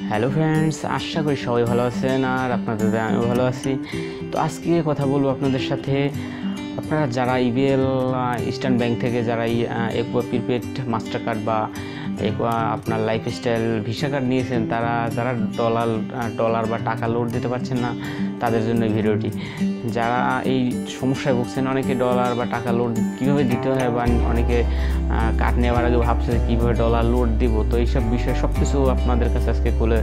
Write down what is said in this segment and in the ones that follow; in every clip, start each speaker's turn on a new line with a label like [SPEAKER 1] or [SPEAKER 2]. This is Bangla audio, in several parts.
[SPEAKER 1] হ্যালো ফ্রেন্ডস, আশা করি সবাই ভালো আছেন আর আপনাদের আমিও ভালো আছি। তো আজকে কথা বলবো আপনাদের সাথে। আপনারা যারা ইবিএল ইস্টার্ন ব্যাংক থেকে যারা একুয়া প্রিপেড মাস্টার কার্ড বা একুয়া আপনার লাইফস্টাইল ভিসা কার্ড নিয়েছেন, তারা যারা ডলার বা টাকা লোড দিতে পারছেন না, তাদের জন্য এই ভিডিওটি। যারা এই সমস্যায় ভুগছেন, অনেকে ডলার বা টাকা লোড কীভাবে দিতে হয় বা অনেকে কার্ড নেওয়ার আগে ভাবছে কীভাবে ডলার লোড দিব, তো এইসব বিষয়ে সব কিছু আপনাদের কাছে আজকে খুলে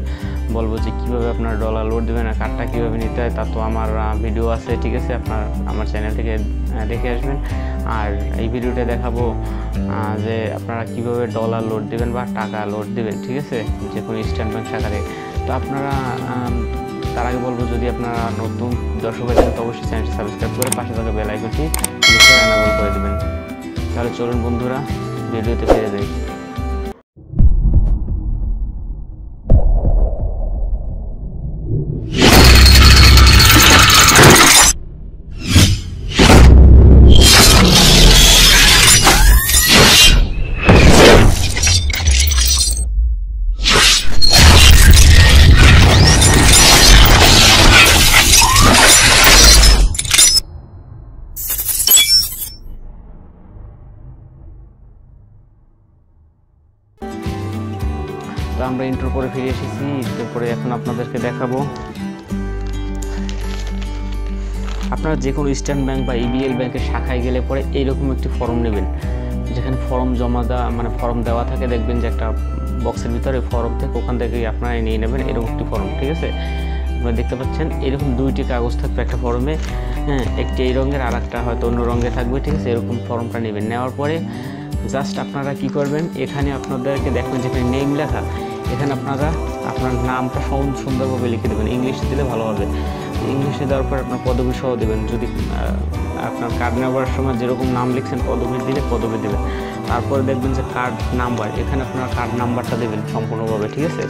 [SPEAKER 1] বলবো যে কীভাবে আপনার ডলার লোড দেবেন আর কার্ডটা কীভাবে নিতে হয়। তা তো আমার ভিডিও আছে, ঠিক আছে, আপনার আমার চ্যানেল থেকে দেখে আসবেন। আর এই ভিডিওতে দেখাবো যে আপনারা কীভাবে ডলার লোড দেবেন বা টাকা লোড দেবেন, ঠিক আছে, যে কোনো ইস্টার্ন ব্যাংক শাখাতে। তো আপনারা তার আগে বলবো, যদি আপনারা নতুন দর্শক হয়ে থাকেন তো অবশ্যই চ্যানেলটি সাবস্ক্রাইব করে পাশে থাকা বেল আইকনটি এনাবেল করে দেবেন। তাহলে চলুন বন্ধুরা, ভিডিওতে ফিরে যাই। তো আমরা ইন্ট্রো করে ফিরে এসেছি। এরপরে এখন আপনাদেরকে দেখাবো, আপনারা যে কোনো ইস্টার্ন ব্যাংক বা ইবিএল ব্যাংকের শাখায় গেলে পরে এইরকম একটি ফর্ম নেবেন, যেখানে ফর্ম জমা দেওয়া ফর্ম দেওয়া থাকে। দেখবেন যে একটা বক্সের ভিতরে ফর্ম থেকে, ওখান থেকেই আপনারা নিয়ে নেবেন এরকম একটি ফর্ম, ঠিক আছে। আপনারা দেখতে পাচ্ছেন এরকম দুইটি কাগজ থাকবে একটা ফর্মে, হ্যাঁ, একটি এই রঙের আর একটা হয়তো অন্য রঙে থাকবে, ঠিক আছে। এরকম ফর্মটা নেবেন। নেওয়ার পরে জাস্ট আপনারা কি করবেন, এখানে আপনাদেরকে দেখবেন যেখানে নেম লেখা, এখানে আপনারা আপনার নামটা সুন্দরভাবে লিখে দেবেন। ইংলিশে দিলে ভালো হবে। ইংলিশে দেওয়ার পর আপনার পদবি সহ দেবেন। যদি আপনার কার্ড নেওয়ার সময় যেরকম নাম লিখছেন পদবি দিলে পদবি দেবেন। তারপরে দেখবেন যে কার্ড নাম্বার, এখানে আপনার কার্ড নাম্বারটা দেবেন সম্পূর্ণভাবে, ঠিক আছে।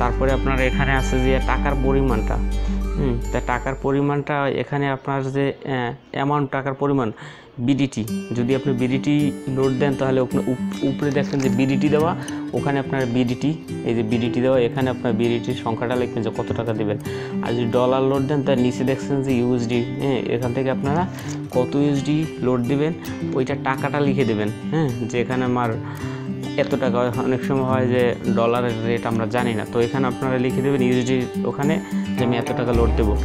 [SPEAKER 1] তারপরে আপনার এখানে আছে যে টাকার পরিমাণটা, তা টাকার পরিমাণটা এখানে আপনার যে অ্যামাউন্ট, টাকার পরিমাণ বিডিটি, যদি আপনি বিডিটি লোড দেন তাহলে উপরে দেখছেন যে বিডিটি দেওয়া, ওখানে আপনার বিডিটি, এই যে বিডিটি দেওয়া, এখানে আপনার বিডিটির সংখ্যাটা লিখবেন যে কত টাকা দেবেন। আর যদি ডলার লোড দেন তার নিচে দেখছেন যে ইউএসডি, এখান থেকে আপনারা কত ইউএসডি লোড দেবেন ওইটা টাকাটা লিখে দেবেন, যে এখানে আমার এত টাকা। অনেক সময় হয় যে ডলারের রেট আমরা জানি না, তো এখানে আপনারা লিখে দেবেন ইউএসডি ওখানে যে আমি এত টাকা লোড দেবো।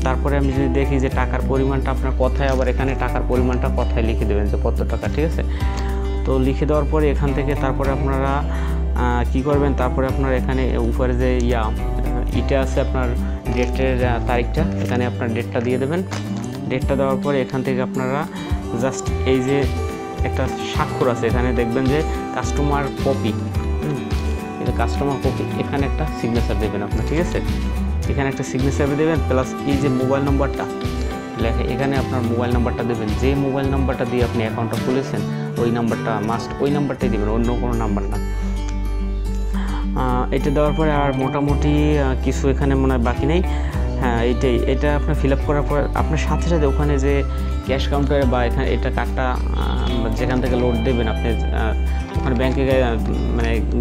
[SPEAKER 1] তারপরে আমি যদি দেখি যে টাকার পরিমাণটা আপনার কথায়, আবার এখানে টাকার পরিমাণটা কথায় লিখে দেবেন যে কত টাকা, ঠিক আছে। তো লিখে দেওয়ার পরে এখান থেকে তারপরে আপনারা কি করবেন, তারপরে আপনার এখানে উপরে যে ইটা আছে আপনার ডেটের তারিখটা, এখানে আপনার ডেটটা দিয়ে দেবেন। ডেটটা দেওয়ার পরে এখান থেকে আপনারা জাস্ট এই যে একটা স্বাক্ষর আছে, এখানে দেখবেন যে কাস্টমার কপি, এটা কাস্টমার কপি, এখানে একটা সিগনেচার দেবেন আপনার, ঠিক আছে। এখানে একটা সিগনেচার দেবেন, প্লাস এই যে মোবাইল নাম্বারটা লেখে, এখানে আপনার মোবাইল নাম্বারটা দেবেন। যে মোবাইল নাম্বারটা দিয়ে আপনি অ্যাকাউন্টটা খুলেছেন ওই নাম্বারটা মাস্ট, ওই নাম্বারটাই দেবেন, অন্য কোনো নাম্বার না। এটা দেওয়ার পরে আর মোটামুটি কিছু এখানে মনে হয় বাকি নেই। হ্যাঁ, এটা আপনার ফিল আপ করার পর আপনার সাথে সাথে ওখানে যে ক্যাশ কাউন্টারে বা এখানে এটা কার্ডটা যেখান থেকে লোড দেবেন, আপনি ওখানে ব্যাংকে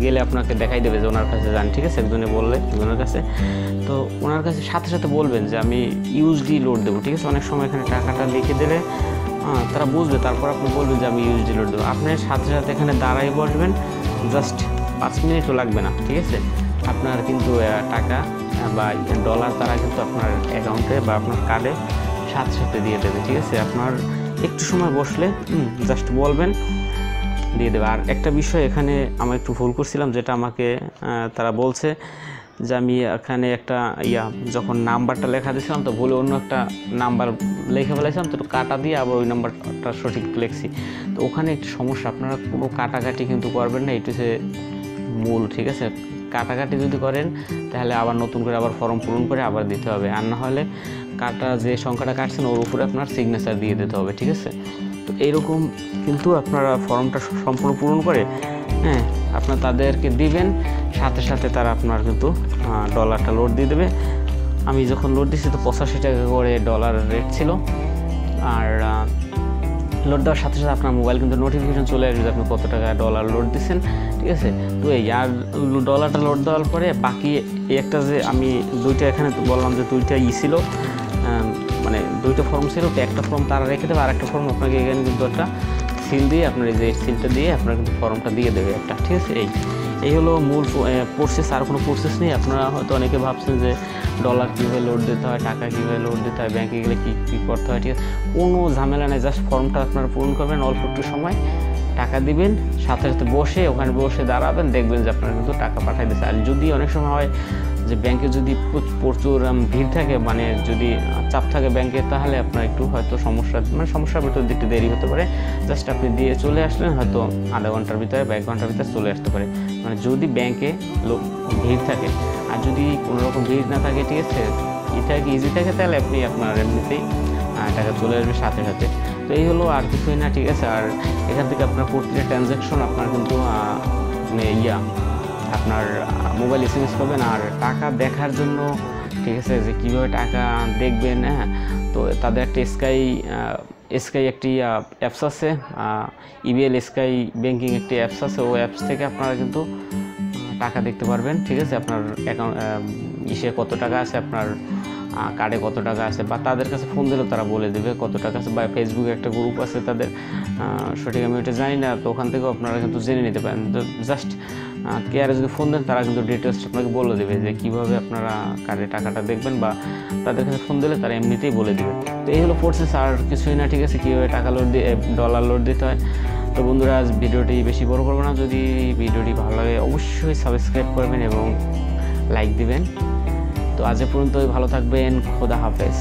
[SPEAKER 1] গেলে আপনাকে দেখাই দেবে যে ওনার কাছে যান, ঠিক আছে, একজনে বললে একজনের কাছে। তো ওনার কাছে সাথে সাথে বলবেন যে আমি ইউএসডি লোড দেবো, ঠিক আছে। অনেক সময় এখানে টাকাটা লিখে দিলে তারা বুঝবে, তারপর আপনি বলবেন যে আমি ইউএসডি লোড দেবো। আপনি সাথে সাথে এখানে দাঁড়াই বসবেন, জাস্ট 5 মিনিটও লাগবে না, ঠিক আছে। আপনার কিন্তু টাকা বা ডলার তারা কিন্তু আপনার অ্যাকাউন্টে বা আপনার কার্ডে সাথে সাথে দিয়ে দেবে, ঠিক আছে। আপনার একটু সময় বসলে জাস্ট বলবেন, দিয়ে দেবে। আর একটা বিষয় এখানে আমার একটু ভুল করছিলাম, যেটা আমাকে তারা বলছে যে আমি এখানে একটা যখন নাম্বারটা লেখা দিয়েছিলাম তো ভুলে অন্য একটা নাম্বার লিখে ফেলেছিলাম, তো কাটা দিয়ে আবার ওই নাম্বারটা সঠিক লিখছি। তো ওখানে একটু সমস্যা, আপনারা কোনো কাটাকাটি কিন্তু করবেন না, এটা হচ্ছে মূল, ঠিক আছে। কাটাকাটি যদি করেন তাহলে আবার নতুন করে আবার ফর্ম পূরণ করে আবার দিতে হবে, আর না হলে কাটা যে সংখ্যাটা কাটছেন ওর উপরে আপনার সিগনেচার দিয়ে দিতে হবে, ঠিক আছে। তো এইরকম কিন্তু আপনারা ফর্মটা সম্পূর্ণ পূরণ করে আপনার তাদেরকে দিবেন, সাথে সাথে তারা আপনার কিন্তু ডলারটা লোড দিয়ে দেবে। আমি যখন লোড দিচ্ছি তো 85 টাকা করে ডলার রেট ছিল, আর লোড দেওয়ার সাথে সাথে আপনার মোবাইল কিন্তু নোটিফিকেশন চলে আসবে যে আপনি কত টাকা ডলার লোড দিচ্ছেন, ঠিক আছে। তো এই আর ডলারটা লোড দেওয়ার পরে বাকি এই একটা যে আমি দুইটা এখানে বললাম যে দুইটা ছিল, মানে দুইটা ফর্ম ছিল, তো একটা ফর্ম তারা রেখে দেবে, আর একটা ফর্ম আপনাকে এখানে কিন্তু একটা সিল দিয়ে আপনার এই যে সিলটা দিয়ে আপনার কিন্তু ফর্মটা দিয়ে দেবে একটা, ঠিক আছে। এই হলো মূল প্রসেস, আর কোনো প্রসেস নেই। আপনারা হয়তো অনেকে ভাবছেন যে ডলার কীভাবে লোড দিতে হয়, টাকা কীভাবে লোড দিতে হয়, ব্যাঙ্কে গেলে কী করতে হয়, ঠিক আছে। কোনো ঝামেলা নেই, জাস্ট ফর্মটা আপনারা পূরণ করবেন, অল্প একটু সময় টাকা দিবেন, সাথে সাথে ওখানে বসে দাঁড়াবেন, দেখবেন যে আপনারা কিন্তু টাকা পাঠিয়ে দিচ্ছে। আর যদি অনেক সময় হয় যে ব্যাংকে যদি প্রচুর ভিড় থাকে, মানে যদি চাপ থাকে ব্যাংকে, তাহলে আপনার একটু হয়তো সমস্যার ভিতরে একটু দেরি হতে পারে। জাস্ট আপনি দিয়ে চলে আসলেন, হয়তো আধা ঘন্টার ভিতরে বা 1 ঘন্টার ভিতরে চলে আসতে পারে, মানে যদি ব্যাংকে ভিড় থাকে। আর যদি কোনো রকম ভিড় না থাকে, ঠিক আছে, ইজি থাকে, তাহলে আপনি আপনার এমনিতেই টাকা চলে আসবে সাথে সাথে। তো এই হলো, আর কিছুই না, ঠিক আছে। আর এখান থেকে আপনার প্রতিটা ট্রানজ্যাকশন আপনার কিন্তু আপনার মোবাইল SMS করবেন। আর টাকা দেখার জন্য, ঠিক আছে, যে কীভাবে টাকা দেখবেন, হ্যাঁ, তো তাদের একটা স্কাই একটি অ্যাপস আছে, ইবিএল স্কাই ব্যাংকিং একটি অ্যাপস আছে। ওই অ্যাপস থেকে আপনারা কিন্তু টাকা দেখতে পারবেন, ঠিক আছে। আপনার অ্যাকাউন্ট কত টাকা আছে, আপনার কার্ডে কত টাকা আছে, বা তাদের কাছে ফোন দিলেও তারা বলে দেবে কত টাকা আছে। বা ফেসবুকে একটা গ্রুপ আছে তাদের, সঠিক আমি ওটা জানি না, তো ওখান থেকেও আপনারা কিন্তু জেনে নিতে পারেন। তো জাস্ট কেয়ারে যদি ফোন দেন, তারা কিন্তু ডিটেলস আপনাকে বলে দেবে যে কীভাবে আপনারা কার্ডে টাকাটা দেখবেন, বা তাদের কাছে ফোন দিলে তারা এমনিতেই বলে দেবে। তো এই হলো প্রসেস, আর কিছুই না, ঠিক আছে, কীভাবে টাকা ডলার লোড দিতে হয়। তো বন্ধুরা, আজ ভিডিওটি বেশি বড় করবো না, যদি ভিডিওটি ভালো লাগে অবশ্যই সাবস্ক্রাইব করবেন এবং লাইক দিবেন। তো আজ পর্যন্তই, ভালো থাকবেন, খোদা হাফেজ।